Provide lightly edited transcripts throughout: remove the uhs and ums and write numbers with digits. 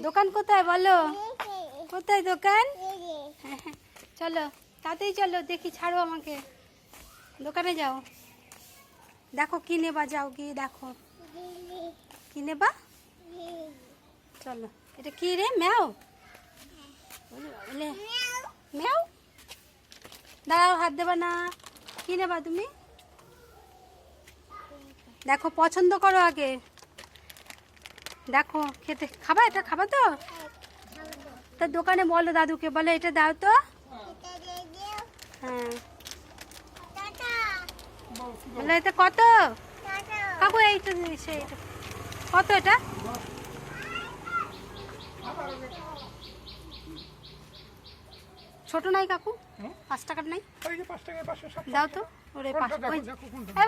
দোকান কোথায় বলো? কোথায় দোকান? চলো তাতেই চলো, দেখি ছাড়ো আমাকে। দোকানে যাও, দেখো কি নেবা, যাও গিয়ে দেখো কি নেবা। চলো। এটা কি রে, ম্যাও? বলে ম্যাও। দাঁড়াও, হাত দেবা না। কি নেবা তুমি? দেখো পছন্দ করো আগে, দেখো খেতে খাবা, এটা খাবা তো? তা দোকানে বলো দাদুকে, বলে এটা দাও তো। হ্যাঁ বলে এটা কত? কাকু এইটা সেইটা কত? এটা ছোট নাই কাকু? 5 টাকার নাই? দাও তো। ওরে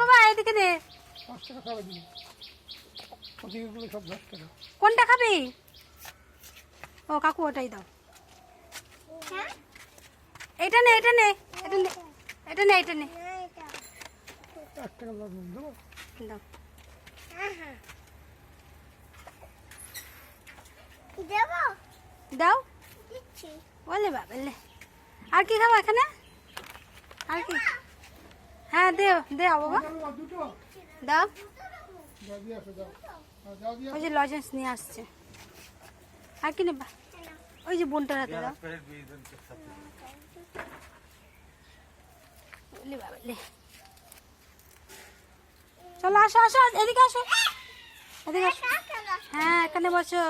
বাবা এইদিকে দে। কোনটা খাবি? ও কাকু ওটাই দাও। এটা নে, এটা নে, এটা নে, এটা নে, এটা নে। দাও দাও। বলে বাবা, আর কি খাবো এখানে? আর কি? হ্যাঁ দেও দেও বাবা, দাও। ওই যে লজেন্স নিয়ে আসছে। আর কি নেবা? ওই যে বোনটার হাতে দাও। চলো আসো আসো, এদিকে আসো, এদিকে আসো। হ্যাঁ এখানে বসো।